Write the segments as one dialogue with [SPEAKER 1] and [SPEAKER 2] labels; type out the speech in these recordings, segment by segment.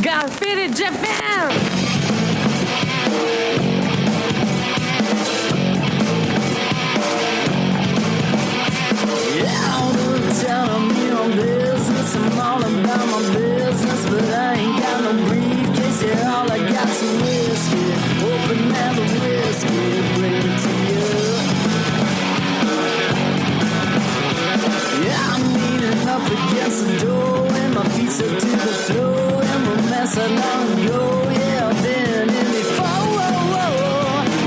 [SPEAKER 1] got fitted Japan.
[SPEAKER 2] I'm all about my business, but I ain't got no briefcase. Yeah, all I got's some whiskey. Open now the whiskey, bring it to you. Yeah, I'm leaning up against the door, and my feet stuck to the floor, and we're messing on go. Yeah, I've been in before.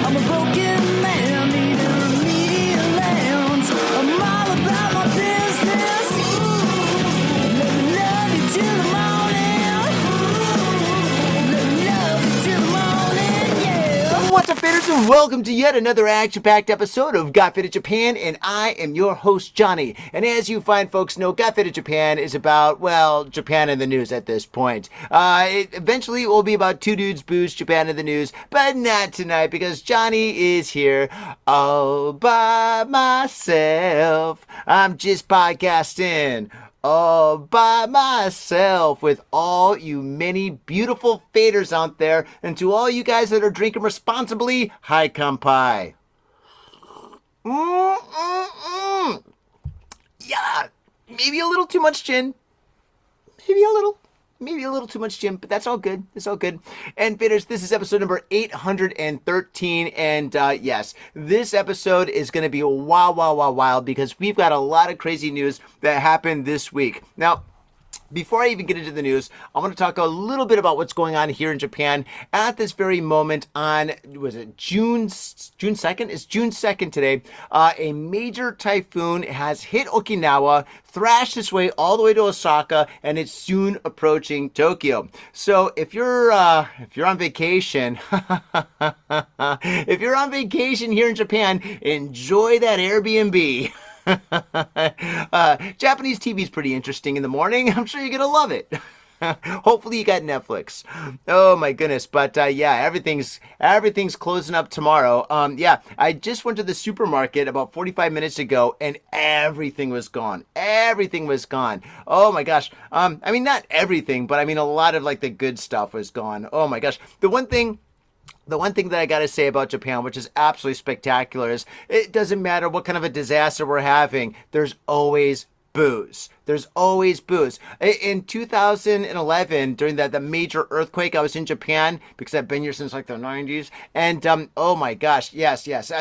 [SPEAKER 2] I'm a broken man, needing remedial lands. I'm all about my business.
[SPEAKER 3] What's up, faders, and welcome to yet another action-packed episode of Got Fitted Japan, and I am your host, Johnny. And as you fine folks know, Got Fitted Japan is about, well, Japan in the news at this point. Eventually it will be about two dudes booze Japan in the news, but not tonight because Johnny is here all by myself. I'm just podcasting all by myself with all you many beautiful faders out there, and to all you guys that are drinking responsibly, hi kampai. Yeah, maybe a little too much gin. Maybe a little too much gin, but that's all good. It's all good. And faders, this is episode number 813, and yes, this episode is going to be wild because we've got a lot of crazy news that happened this week. Now, before I even get into the news, I want to talk a little bit about what's going on here in Japan at this very moment on, was it June 2nd? It's June 2nd today. A major typhoon has hit Okinawa, thrashed its way all the way to Osaka, and it's soon approaching Tokyo. So if you're on vacation, if you're on vacation here in Japan, enjoy that Airbnb. Japanese TV is pretty interesting in the morning. I'm sure you're gonna love it. Hopefully you got Netflix. Oh my goodness. But yeah, everything's closing up tomorrow. Yeah, I just went to the supermarket about 45 minutes ago and everything was gone. Everything was gone. Oh my gosh. I mean, not everything, but I mean a lot of like the good stuff was gone. Oh my gosh. The one thing that I got to say about Japan, which is absolutely spectacular, is it doesn't matter what kind of a disaster we're having, there's always booze. There's always booze. In 2011, during the major earthquake, I was in Japan because I've been here since like the 90s. And oh my gosh, yes.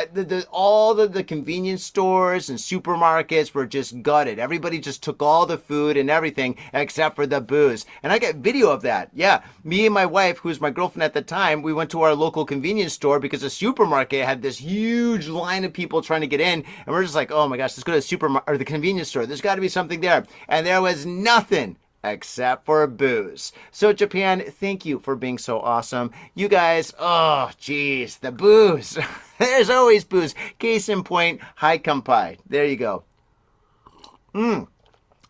[SPEAKER 3] All the convenience stores and supermarkets were just gutted. Everybody just took all the food and everything except for the booze. And I got video of that. Yeah, me and my wife, who was my girlfriend at the time, we went to our local convenience store because the supermarket had this huge line of people trying to get in. And we're just like, oh my gosh, let's go to the convenience store. There's got to be something there. And there was nothing except for booze. So Japan, thank you for being so awesome. You guys, oh geez, the booze. There's always booze. Case in point, hi kampai. There you go.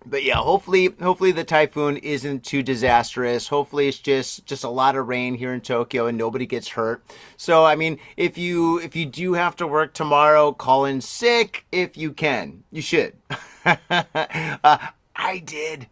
[SPEAKER 3] But yeah, hopefully the typhoon isn't too disastrous. Hopefully it's just a lot of rain here in Tokyo and nobody gets hurt. So I mean, if you do have to work tomorrow, call in sick if you can. You should. I did.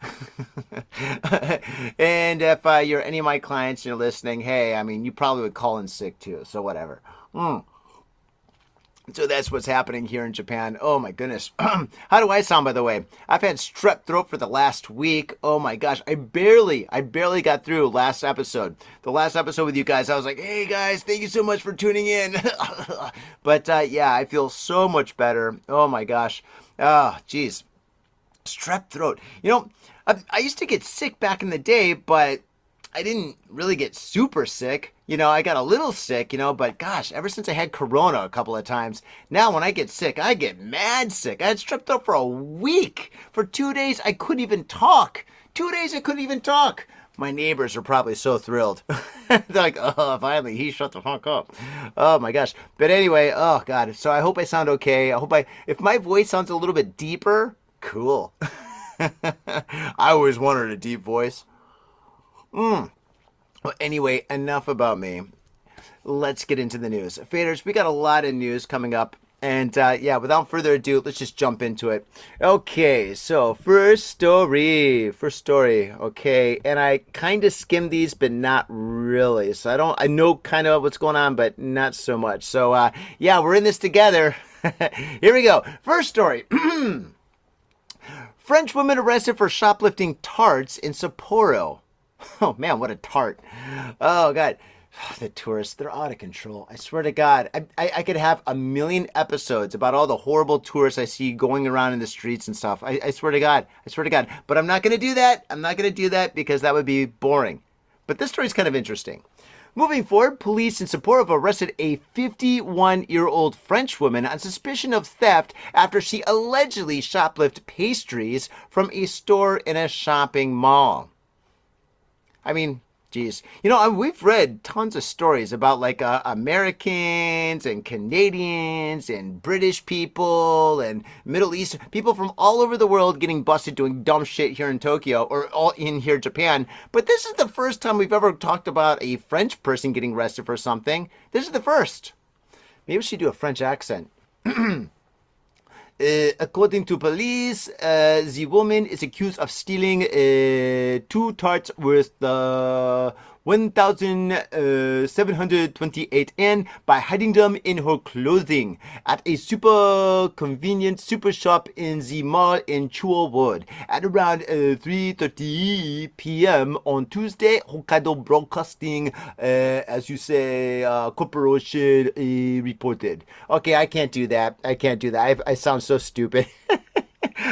[SPEAKER 3] And if you're any of my clients and you're listening, hey, I mean, you probably would call in sick too. So whatever. So that's what's happening here in Japan. Oh my goodness. How do I sound, by the way? I've had strep throat for the last week. Oh my gosh. I barely got through last episode. The last episode with you guys, I was like, hey guys, thank you so much for tuning in. But yeah, I feel so much better. Oh my gosh. Oh, geez. Strep throat. You know, I used to get sick back in the day, but I didn't really get super sick. You know, I got a little sick, but gosh, ever since I had corona a couple of times, now when I get sick, I get mad sick. I had strep throat for a week. For 2 days, I couldn't even talk. 2 days, I couldn't even talk. My neighbors are probably so thrilled. They're like, oh, finally, he shut the fuck up. Oh my gosh. But anyway, oh God. So I hope I sound okay. If my voice sounds a little bit deeper, cool. I always wanted a deep voice. Well, anyway, enough about me. Let's get into the news. Faders, we got a lot of news coming up And yeah, without further ado, let's just jump into it. Okay, so first story. Okay, and I kind of skimmed these, but not really. So I know kind of what's going on, but not so much. So yeah, we're in this together. Here we go. First story. French woman arrested for shoplifting tarts in Sapporo. Oh man, what a tart. Oh God. The tourists, they're out of control. I swear to God, I could have a million episodes about all the horrible tourists I see going around in the streets and stuff. I swear to God. But I'm not going to do that. I'm not going to do that because that would be boring. But this story is kind of interesting. Moving forward, police in Sapporo have arrested a 51-year-old French woman on suspicion of theft after she allegedly shoplifted pastries from a store in a shopping mall. I mean, geez. You know, we've read tons of stories about like Americans and Canadians and British people and Middle East people from all over the world getting busted doing dumb shit here in Tokyo or all in here Japan. But this is the first time we've ever talked about a French person getting arrested for something. This is the first. Maybe we should do a French accent. According to police, the woman is accused of stealing 2 tarts worth 1,728 yen by hiding them in her clothing at a super convenient super shop in the mall in Chuo Wood at around 3:30 p.m. on Tuesday. Hokkaido Broadcasting, as you say, corporation reported. Okay, I can't do that. I sound so stupid.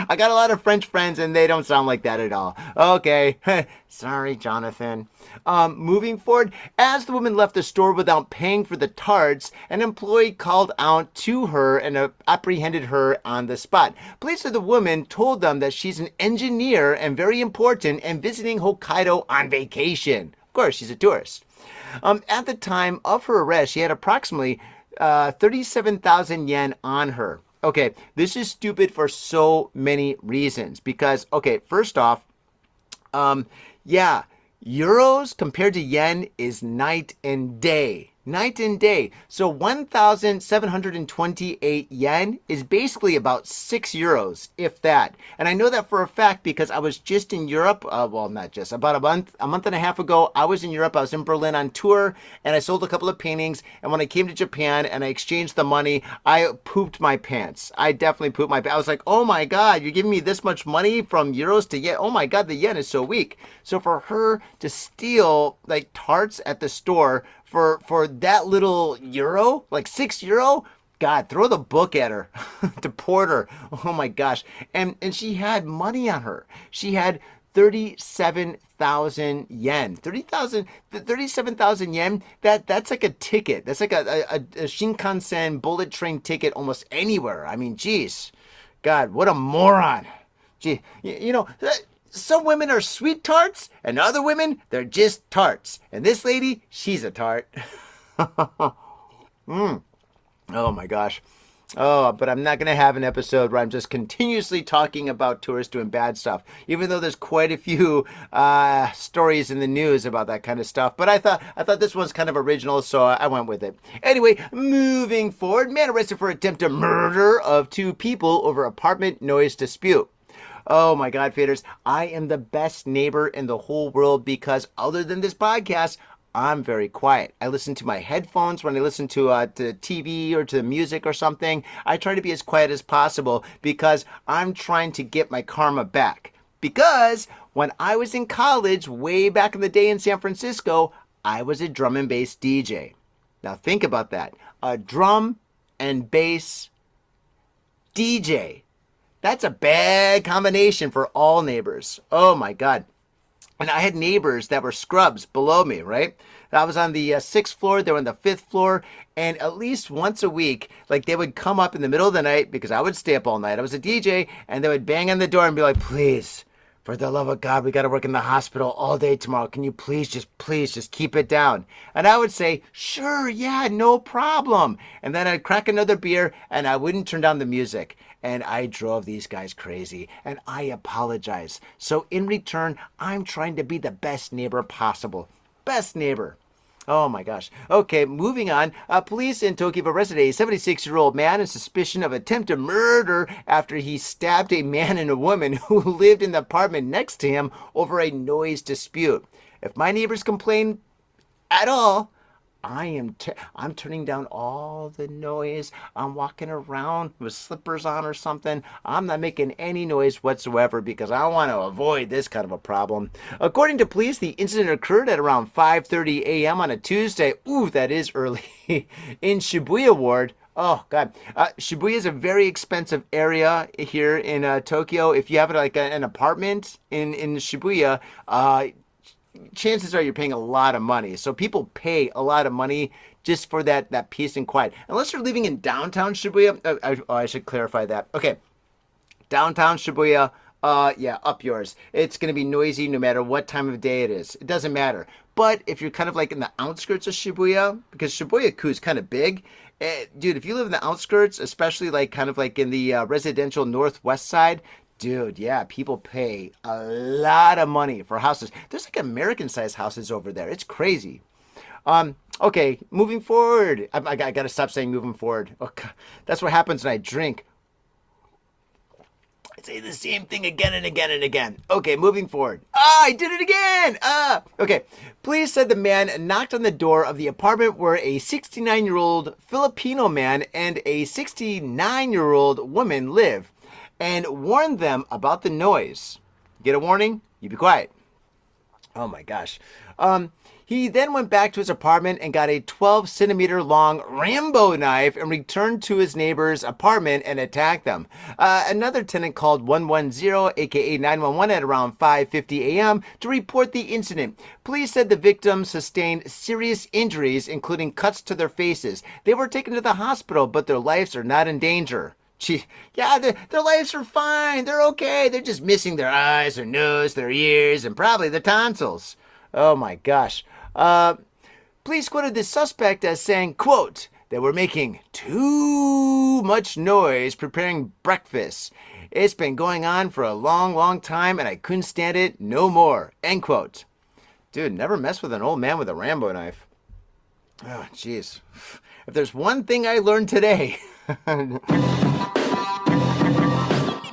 [SPEAKER 3] I got a lot of French friends and they don't sound like that at all. Okay. Sorry, Jonathan. Moving forward, as the woman left the store without paying for the tarts, an employee called out to her and apprehended her on the spot. Police said the woman told them that she's an engineer and very important and visiting Hokkaido on vacation. Of course, she's a tourist. At the time of her arrest, she had approximately 37,000 yen on her. Okay, this is stupid for so many reasons because, okay, first off, yeah, euros compared to yen is night and day. So 1,728 yen is basically about 6 euros, if that. And I know that for a fact because I was just in Europe. Well, not just, about a month and a half ago, I was in Europe. I was in Berlin on tour and I sold a couple of paintings. And when I came to Japan and I exchanged the money, I pooped my pants. I definitely pooped my pants. I was like, oh my God, you're giving me this much money from euros to yen. Oh my God, the yen is so weak. So for her to steal like tarts at the store for that little euro, like 6 euro, God, throw the book at her. Deport her. Oh my gosh. And she had money on her. She had 37,000 yen. 37,000 yen, that's like a ticket. That's like a Shinkansen bullet train ticket almost anywhere. I mean, geez. God, what a moron. Gee, you know, some women are sweet tarts, and other women, they're just tarts. And this lady, she's a tart. Oh my gosh. Oh, but I'm not going to have an episode where I'm just continuously talking about tourists doing bad stuff, even though there's quite a few stories in the news about that kind of stuff. But I thought this one's kind of original, so I went with it. Anyway, moving forward, man arrested for attempted murder of 2 people over apartment noise dispute. Oh my God, faders, I am the best neighbor in the whole world because other than this podcast, I'm very quiet. I listen to my headphones when I listen to TV or to music or something. I try to be as quiet as possible because I'm trying to get my karma back. Because when I was in college, way back in the day in San Francisco, I was a drum and bass DJ. Now think about that. A drum and bass DJ. That's a bad combination for all neighbors. Oh my God. And I had neighbors that were scrubs below me, right? I was on the 6th floor, they were on the 5th floor, and at least once a week, like they would come up in the middle of the night because I would stay up all night. I was a DJ, and they would bang on the door and be like, please, for the love of God, we got to work in the hospital all day tomorrow. Can you please just keep it down? And I would say, sure, yeah, no problem. And then I'd crack another beer and I wouldn't turn down the music. And I drove these guys crazy and I apologize. So in return, I'm trying to be the best neighbor possible. Best neighbor. Oh my gosh. Okay, moving on. Police in Tokyo have arrested a 76-year-old man in suspicion of attempted murder after he stabbed a man and a woman who lived in the apartment next to him over a noise dispute. If my neighbors complain at all, I'm turning down all the noise. I'm walking around with slippers on or something. I'm not making any noise whatsoever because I want to avoid this kind of a problem. According to police, the incident occurred at around 5:30 a.m. on a Tuesday. Ooh, that is early. In Shibuya Ward. Oh, God. Shibuya is a very expensive area here in Tokyo. If you have like an apartment in Shibuya, chances are you're paying a lot of money. So people pay a lot of money just for that peace and quiet. Unless you're living in downtown Shibuya. I should clarify that. Okay. Downtown Shibuya, yeah, up yours. It's going to be noisy no matter what time of day it is. It doesn't matter. But if you're kind of like in the outskirts of Shibuya, because Shibuya-ku is kind of big, dude, if you live in the outskirts, especially like kind of like in the residential northwest side, dude, yeah, people pay a lot of money for houses. There's like American-sized houses over there. It's crazy. Okay, moving forward. I got to stop saying moving forward. Oh, God. That's what happens when I drink. I say the same thing again and again and again. Okay, moving forward. I did it again. Okay. Police said the man knocked on the door of the apartment where a 69-year-old Filipino man and a 69-year-old woman live, and warned them about the noise. Get a warning? You be quiet. Oh my gosh. He then went back to his apartment and got a 12-centimeter long RAMBO knife and returned to his neighbor's apartment and attacked them. Another tenant called 110, aka 911, at around 5:50 a.m. to report the incident. Police said the victims sustained serious injuries, including cuts to their faces. They were taken to the hospital, but their lives are not in danger. Yeah, their lives are fine. They're okay. They're just missing their eyes, their nose, their ears, and probably their tonsils. Oh my gosh. Police quoted the suspect as saying, quote, "They were making too much noise preparing breakfast. It's been going on for a long, long time, and I couldn't stand it no more." End quote. Dude, never mess with an old man with a RAMBO knife. Oh, jeez. If there's one thing I learned today...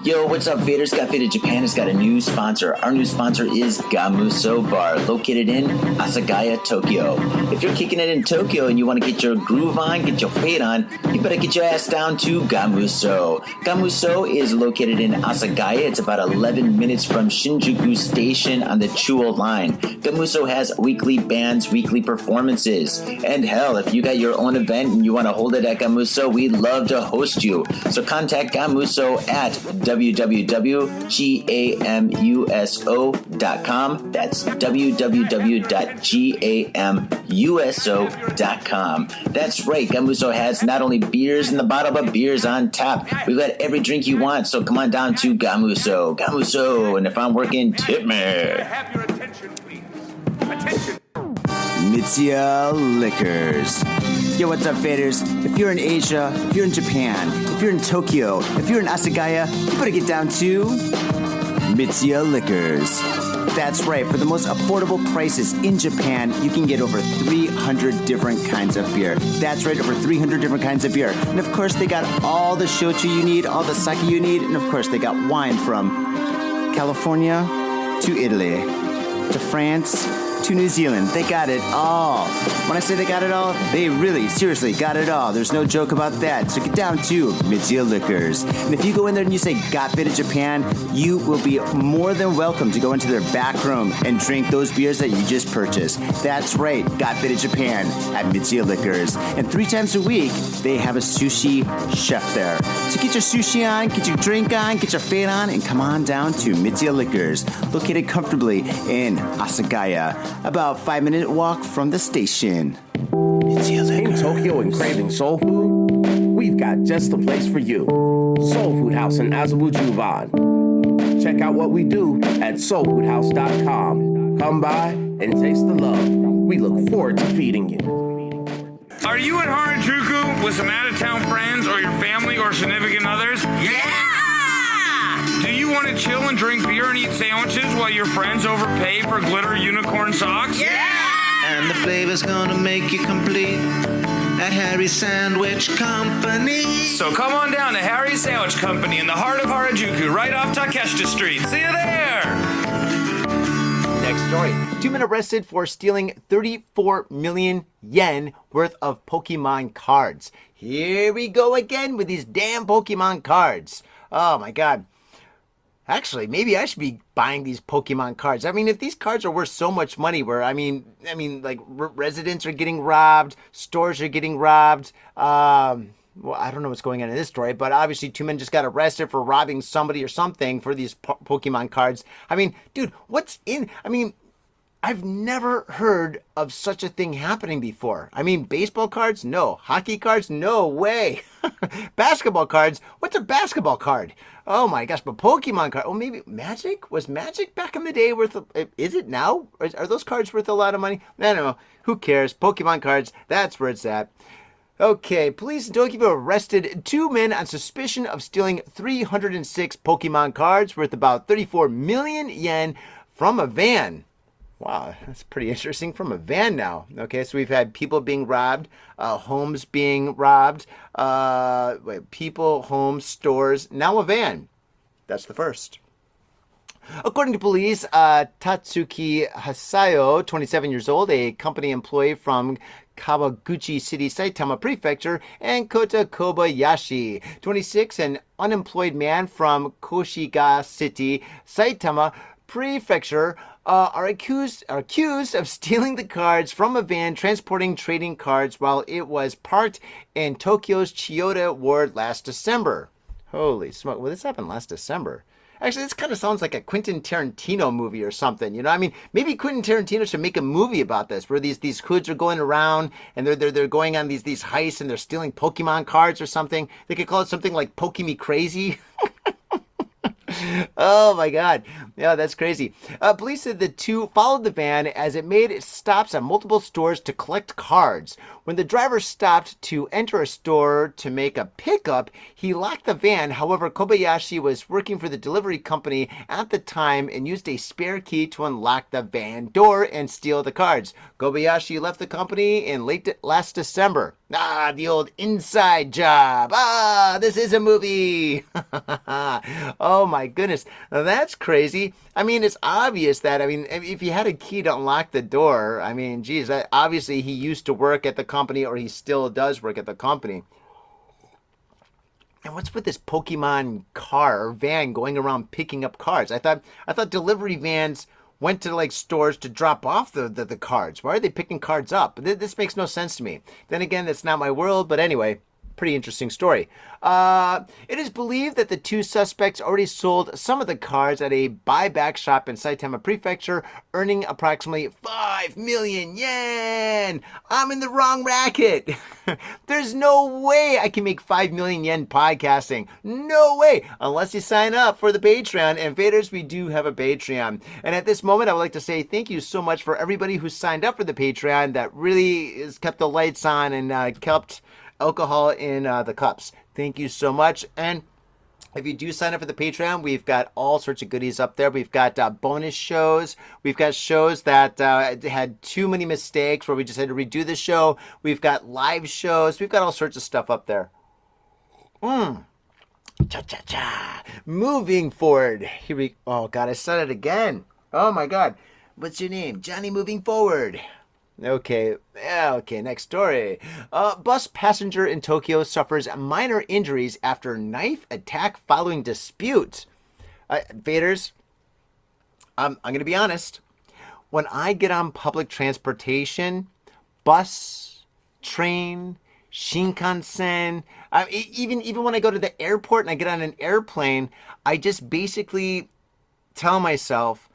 [SPEAKER 4] Yo, what's up, Faders? Got Faded Japan has got a new sponsor. Our new sponsor is Gamuso Bar, located in Asagaya, Tokyo. If you're kicking it in Tokyo and you want to get your groove on, get your fade on, you better get your ass down to Gamuso. Gamuso is located in Asagaya. It's about 11 minutes from Shinjuku Station on the Chuo line. Gamuso has weekly bands, weekly performances. And hell, if you got your own event and you want to hold it at Gamuso, we'd love to host you. So contact Gamuso at www.gamuso.com. That's www.gamuso.com. That's right, Gamuso has not only beers in the bottle, but beers on tap. We've got every drink you want, so come on down to Gamuso. Gamuso, and if I'm working, tip me.
[SPEAKER 5] Have your attention, please. Attention.
[SPEAKER 2] Mitsuya Liquors. Yo, what's up, faders? If you're in Asia, if you're in Japan, if you're in Tokyo, if you're in Asagaya, you better get down to Mitsuya Liquors. That's right, for the most affordable prices in Japan, you can get over 300 different kinds of beer. That's right, over 300 different kinds of beer. And of course, they got all the shochu you need, all the sake you need, and of course, they got wine from California to Italy to France to New Zealand. They got it all. When I say they got it all, they really, seriously got it all. There's no joke about that. So get down to Mitsuya Liquors. And if you go in there and you say, "Got Faded Japan," you will be more than welcome to go into their back room and drink those beers that you just purchased. That's right, Got Faded Japan at Mitsuya Liquors. And 3 times a week, they have a sushi chef there. So get your sushi on, get your drink on, get your fade on, and come on down to Mitsuya Liquors, located comfortably in Asagaya, about 5-minute walk from the station.
[SPEAKER 6] In Tokyo and craving soul food? We've got just the place for you. Soul Food House in Azabu Juban. Check out what we do at soulfoodhouse.com. Come by and taste the love. We look forward to feeding you.
[SPEAKER 5] Are you in Harajuku with some out-of-town friends or your family or significant others? Yeah! Do you want to chill and drink beer and eat sandwiches while your friends overpay for glitter unicorn socks? Yeah!
[SPEAKER 7] And the flavor's gonna make you complete at Harry's Sandwich Company.
[SPEAKER 5] So come on down to Harry's Sandwich Company in the heart of Harajuku, right off Takeshita Street. See you there!
[SPEAKER 3] Next story. 2 men arrested for stealing 34 million yen worth of Pokemon cards. Here we go again with these damn Pokemon cards. Oh my god. Actually, maybe I should be buying these Pokemon cards. I mean, if these cards are worth so much money, like residents are getting robbed, stores are getting robbed. Well, I don't know what's going on in this story, but obviously 2 men just got arrested for robbing somebody or something for these Pokemon cards. I mean, dude, I've never heard of such a thing happening before. I mean, baseball cards? No. Hockey cards? No way. Basketball cards? What's a basketball card? Oh my gosh, but Pokemon card. Oh, maybe Magic? Was Magic back in the day worth, is it now? Are those cards worth a lot of money? I don't know. Who cares? Pokemon cards, that's where it's at. Okay, police in Tokyo arrested 2 men on suspicion of stealing 306 Pokemon cards worth about 34 million yen from a van. Wow, that's pretty interesting. From a van now. Okay, so we've had people being robbed, homes being robbed, people, homes, stores, now a van. That's the first. According to police, Tatsuki Hasayo, 27 years old, a company employee from Kawaguchi City, Saitama Prefecture, and Kota Kobayashi, 26, an unemployed man from Koshiga City, Saitama Prefecture, are accused of stealing the cards from a van transporting trading cards while it was parked in Tokyo's Chiyoda ward last December. Holy smoke. Well, this happened last December. Actually, this kind of sounds like a Quentin Tarantino movie or something. You know, I mean, maybe Quentin Tarantino should make a movie about this, where these hoods are going around and they're going on these heists and they're stealing Pokemon cards or something. They could call it something like Pokemon Crazy. Oh my god. Yeah, that's crazy. Police said the 2 followed the van as it made stops at multiple stores to collect cards. When the driver stopped to enter a store to make a pickup, he locked the van. However, Kobayashi was working for the delivery company at the time and used a spare key to unlock the van door and steal the cards. Kobayashi left the company in last December. Ah, the old inside job. Ah, this is a movie. Oh my goodness. Now that's crazy. I mean, it's obvious that, if he had a key to unlock the door, geez, obviously he used to work at the company, or he still does work at the company. And what's with this Pokemon car or van going around picking up cards? I thought delivery vans went to like stores to drop off the cards. Why are they picking cards up? This makes no sense to me. Then again, that's not my world, but anyway, pretty interesting story. It is believed that the 2 suspects already sold some of the cards at a buyback shop in Saitama Prefecture, earning approximately 5 million yen. I'm in the wrong racket. There's no way I can make 5 million yen podcasting. No way, unless you sign up for the Patreon. And Faders, we do have a Patreon. And at this moment, I would like to say thank you so much for everybody who signed up for the Patreon. That really has kept the lights on and kept alcohol in the cups. Thank you so much. And if you do sign up for the Patreon, we've got all sorts of goodies up there. We've got bonus shows. We've got shows that had too many mistakes where we just had to redo the show. We've got live shows. We've got all sorts of stuff up there. Cha-cha-cha. Moving forward. Here we... Oh, God, I said it again. Oh, my God. What's your name? Johnny Moving Forward. Okay, next story. Bus passenger in Tokyo suffers minor injuries after knife attack following dispute. Faders, I'm going to be honest. When I get on public transportation, bus, train, Shinkansen, even when I go to the airport and I get on an airplane, I just basically tell myself,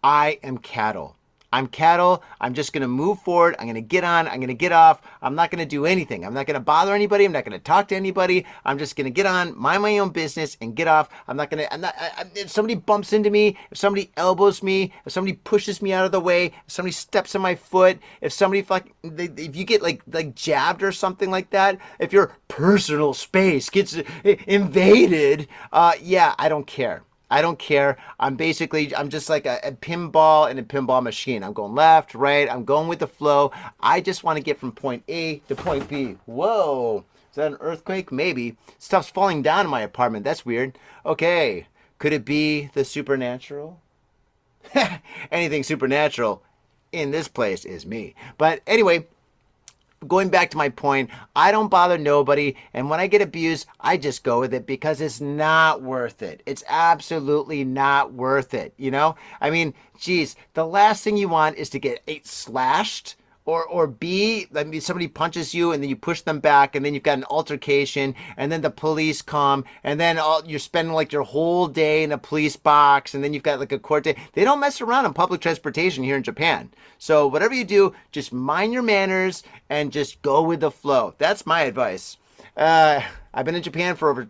[SPEAKER 3] I am cattle. I'm cattle. I'm just going to move forward. I'm going to get on. I'm going to get off. I'm not going to do anything. I'm not going to bother anybody. I'm not going to talk to anybody. I'm just going to get on, mind my own business, and get off. If somebody bumps into me, if somebody elbows me, if somebody pushes me out of the way, if somebody steps on my foot, if you get like jabbed or something like that, if your personal space gets invaded, I don't care. I don't care. I'm just like a pinball in a pinball machine. I'm going left, right. I'm going with the flow. I just want to get from point A to point B. Whoa. Is that an earthquake? Maybe. Stuff's falling down in my apartment. That's weird. Okay. Could it be the supernatural? Anything supernatural in this place is me. But anyway, going back to my point, I don't bother nobody, and when I get abused, I just go with it because it's not worth it. It's absolutely not worth it, you know? I mean, geez, the last thing you want is to get slashed, or B, I mean, somebody punches you and then you push them back and then you've got an altercation and then the police come and then you're spending like your whole day in a police box and then you've got like a court day. They don't mess around on public transportation here in Japan. So whatever you do, just mind your manners and just go with the flow. That's my advice. I've been in Japan for over,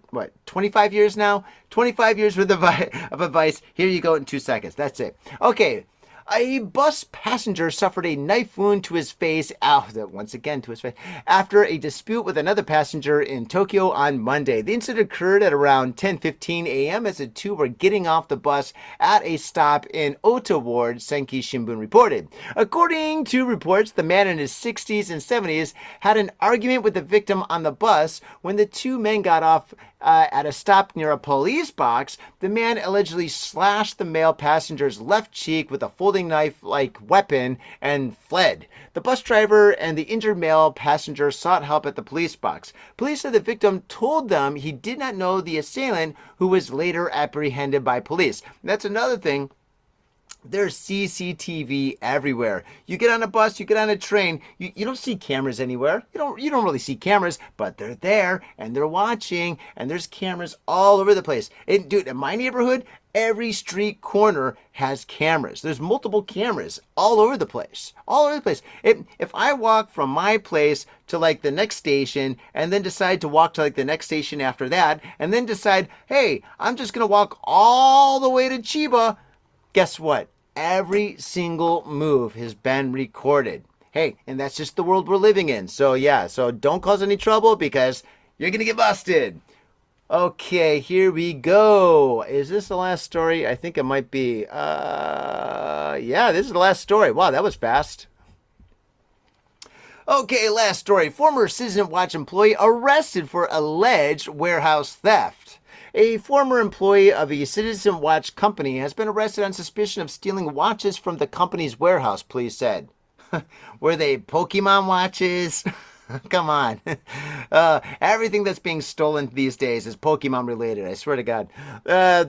[SPEAKER 3] 25 years now? 25 years worth of advice. Here you go in 2 seconds. That's it. Okay. A bus passenger suffered a knife wound to his face, once again to his face, after a dispute with another passenger in Tokyo on Monday. The incident occurred at around 10:15 a.m. as the two were getting off the bus at a stop in Ota Ward, Senki Shimbun reported. According to reports, the man in his 60s and 70s had an argument with the victim on the bus. When the two men got off at a stop near a police box, the man allegedly slashed the male passenger's left cheek with a folding knife-like weapon and fled. The bus driver and the injured male passenger sought help at the police box. Police said the victim told them he did not know the assailant, who was later apprehended by police. That's another thing. There's CCTV everywhere. You get on a bus, you get on a train, you don't see cameras anywhere. You don't really see cameras, but they're there and they're watching, and there's cameras all over the place. Dude, in my neighborhood, every street corner has cameras. There's multiple cameras all over the place. All over the place. If I walk from my place to like the next station and then decide to walk to like the next station after that and then decide, hey, I'm just going to walk all the way to Chiba, guess what? Every single move has been recorded. Hey, and that's just the world we're living in. So yeah, so don't cause any trouble because you're going to get busted. Okay, here we go. Is this the last story? I think it might be. Yeah, this is the last story. Wow, that was fast. Okay, last story. Former Citizen Watch employee arrested for alleged warehouse theft. A former employee of a Citizen Watch company has been arrested on suspicion of stealing watches from the company's warehouse, police said. Were they Pokemon watches? Come on. Everything that's being stolen these days is Pokemon related, I swear to God.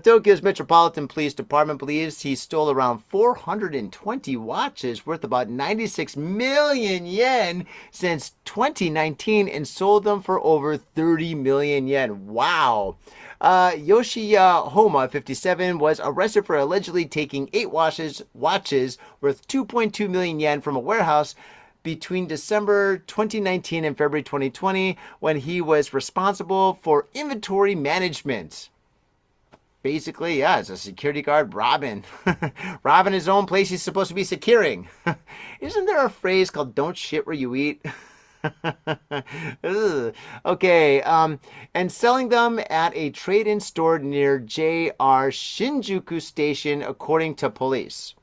[SPEAKER 3] Tokyo's Metropolitan Police Department believes he stole around 420 watches worth about 96 million yen since 2019 and sold them for over 30 million yen. Wow. Yoshiya Homa, 57, was arrested for allegedly taking 8 watches worth 2.2 million yen from a warehouse between December 2019 and February 2020 when he was responsible for inventory management. Basically, yeah, it's a security guard robbing his own place he's supposed to be securing. Isn't there a phrase called "don't shit where you eat"? Okay, and selling them at a trade-in store near JR Shinjuku Station, according to police.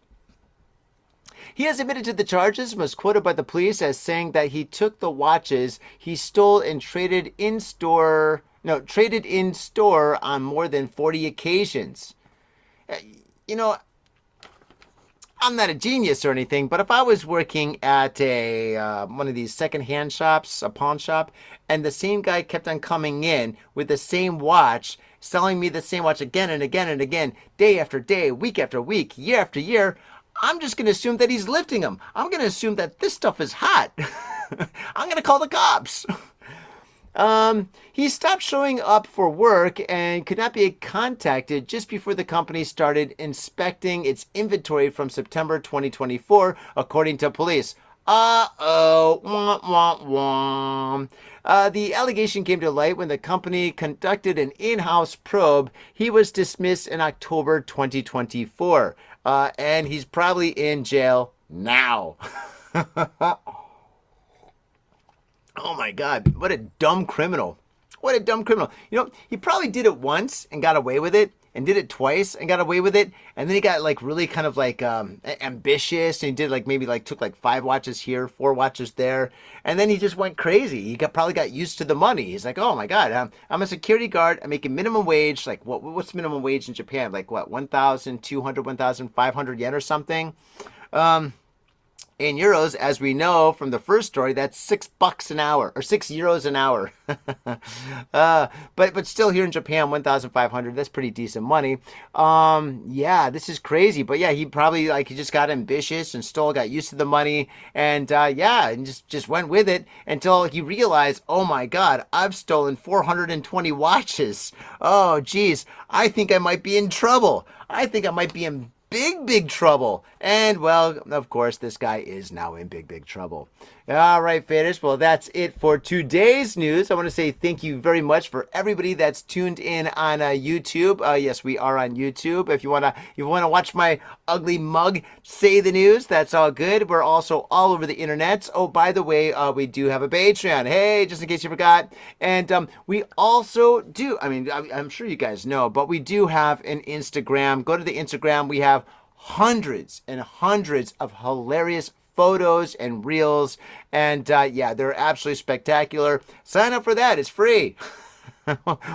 [SPEAKER 3] He has admitted to the charges and was quoted by the police as saying that he took the watches he stole and traded in store on more than 40 occasions. You know, I'm not a genius or anything, but if I was working at a one of these secondhand shops, a pawn shop, and the same guy kept on coming in with the same watch, selling me the same watch again and again and again, day after day, week after week, year after year, I'm just going to assume that he's lifting them. I'm going to assume that this stuff is hot. I'm going to call the cops. He stopped showing up for work and could not be contacted just before the company started inspecting its inventory from September 2024, according to police. Uh-oh. Wah, wah, wah. The allegation came to light when the company conducted an in-house probe. He was dismissed in October 2024, and he's probably in jail now. Oh my God, what a dumb criminal. What a dumb criminal. You know, he probably did it once and got away with it, and did it twice and got away with it, and then he got like really kind of like ambitious, and he did like maybe like took like 5 watches here, 4 watches there, and then he just went crazy. He probably got used to the money. He's like, oh my god, I'm a security guard. I'm making minimum wage. Like what's minimum wage in Japan? Like what, 1,200, 1,500 yen or something? In euros, as we know from the first story, that's $6 an hour, or €6 an hour. But still, here in Japan, 1,500. That's pretty decent money. Yeah, this is crazy. But yeah, he probably he just got ambitious and got used to the money, and and just went with it until he realized, oh my God, I've stolen 420 watches. Oh geez, I think I might be in trouble. I think I might be in big trouble. And well, of course, this guy is now in big trouble. All right, faders. Well, that's it for today's news. I want to say thank you very much for everybody that's tuned in on YouTube. Yes, we are on YouTube. If you wanna watch my ugly mug say the news, that's all good. We're also all over the internet. Oh, by the way, we do have a Patreon. Hey, just in case you forgot. And we also do. I mean, I'm sure you guys know, but we do have an Instagram. Go to the Instagram. We have hundreds and hundreds of hilarious photos and reels, and yeah, they're absolutely spectacular. Sign up for that. It's free.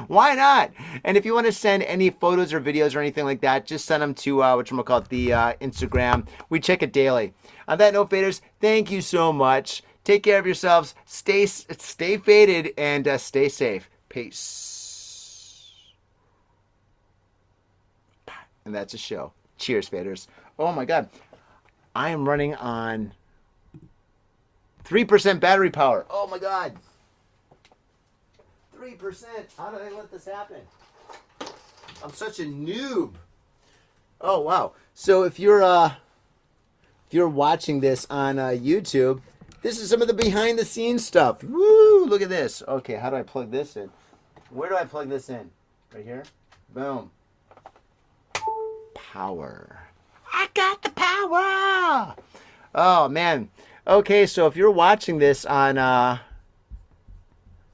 [SPEAKER 3] Why not? And if you want to send any photos or videos or anything like that, just send them to the Instagram. We check it daily. On that note, faders, thank you so much. Take care of yourselves. Stay faded, and stay safe. Peace. And that's a show. Cheers, faders. Oh my God. I am running on 3% battery power. Oh my God. 3%. How did I let this happen? I'm such a noob. Oh wow. So if you're watching this on YouTube, this is some of the behind the scenes stuff. Woo! Look at this. Okay, how do I plug this in? Where do I plug this in? Right here? Boom. Power. I got the power. Oh man. Okay, so if you're watching this on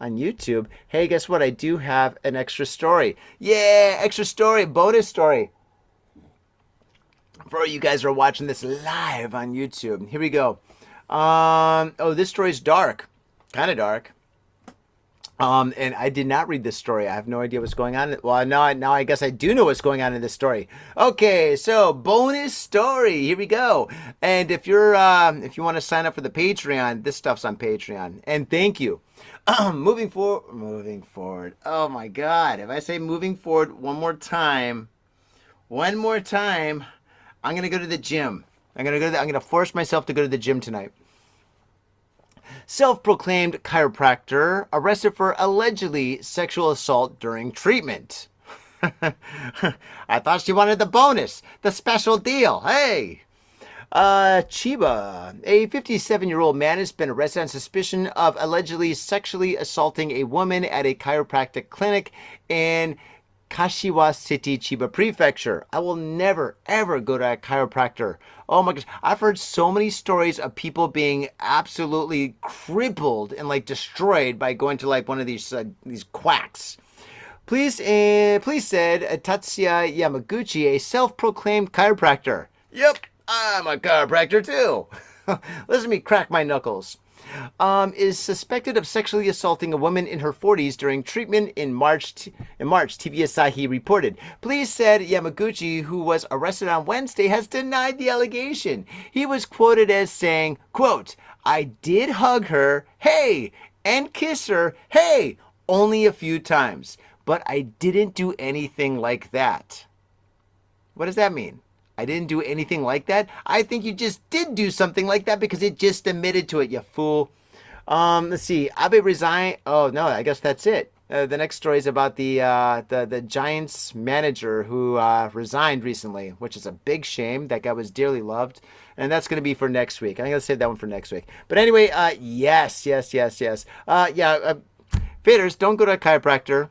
[SPEAKER 3] YouTube, hey, guess what? I do have an extra story. Yeah, extra story, bonus story. For you guys who are watching this live on YouTube, here we go. Oh, this story's dark, kind of dark. And I did not read this story. I have no idea what's going on. Well, now I guess I do know what's going on in this story. Okay, so bonus story. Here we go. And if you want to sign up for the Patreon, this stuff's on Patreon. And thank you. Moving forward. Oh my God! If I say moving forward one more time, I'm gonna go to the gym. I'm gonna force myself to go to the gym tonight. Self-proclaimed chiropractor arrested for allegedly sexual assault during treatment. I thought she wanted the bonus, the special deal. Hey! Chiba, a 57-year-old man has been arrested on suspicion of allegedly sexually assaulting a woman at a chiropractic clinic in Kashiwa City, Chiba Prefecture. I will never, ever go to a chiropractor. Oh my gosh. I've heard so many stories of people being absolutely crippled and destroyed by going to one of these quacks. Police said Tatsuya Yamaguchi, a self-proclaimed chiropractor. Yep, I'm a chiropractor too. Listen to me crack my knuckles. Is suspected of sexually assaulting a woman in her 40s during treatment in March, TV Asahi reported. Police said Yamaguchi, who was arrested on Wednesday, has denied the allegation. He was quoted as saying, quote, "I did hug her, hey, and kiss her, hey, only a few times, but I didn't do anything like that." What does that mean? I didn't do anything like that? I think you just did do something like that because it just admitted to it, you fool. Let's see. Abe resigned. Oh, no, I guess that's it. The next story is about the Giants manager who resigned recently, which is a big shame. That guy was dearly loved. And that's going to be for next week. I'm going to save that one for next week. But anyway, yes. Faders, don't go to a chiropractor.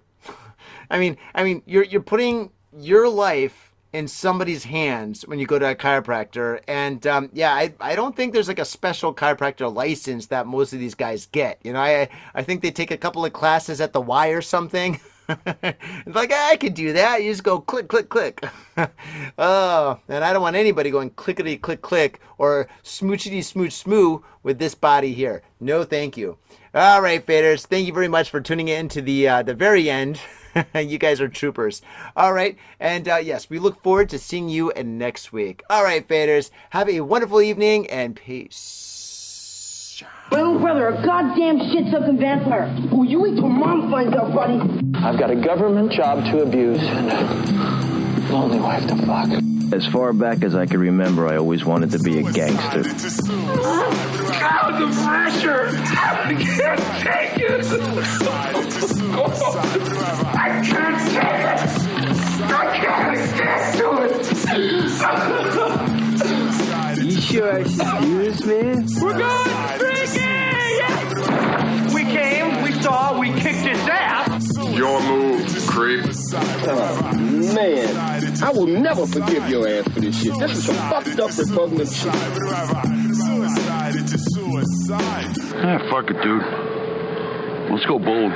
[SPEAKER 3] I mean, you're putting your life in somebody's hands when you go to a chiropractor. And I don't think there's like a special chiropractor license that most of these guys get. You know, I think they take a couple of classes at the Y or something. It's like, I could do that. You just go click, click, click. Oh, and I don't want anybody going clickety, click, click, or smoochity, smooch, smoo with this body here. No, thank you. All right, faders. Thank you very much for tuning in to the very end. You guys are troopers. All right. And yes, we look forward to seeing you next week. All right, faders. Have a wonderful evening and peace.
[SPEAKER 8] My little brother, a goddamn shit-sucking vampire. Will you wait till Mom finds out, buddy?
[SPEAKER 9] I've got a government job to abuse and a lonely wife to fuck.
[SPEAKER 10] As far back as I can remember, I always wanted to be a gangster.
[SPEAKER 5] God, the pressure! I can't take it! I can't take it! I can't stand to it!
[SPEAKER 9] You sure excuse me?
[SPEAKER 5] We're going freaking! We came, we saw, we kicked his ass!
[SPEAKER 11] Your move, creep.
[SPEAKER 9] Oh, man. I will never forgive your ass for this shit. This is some fucked up repugnant shit.
[SPEAKER 11] Suicide.
[SPEAKER 10] Ah, fuck it, dude. Let's go bold.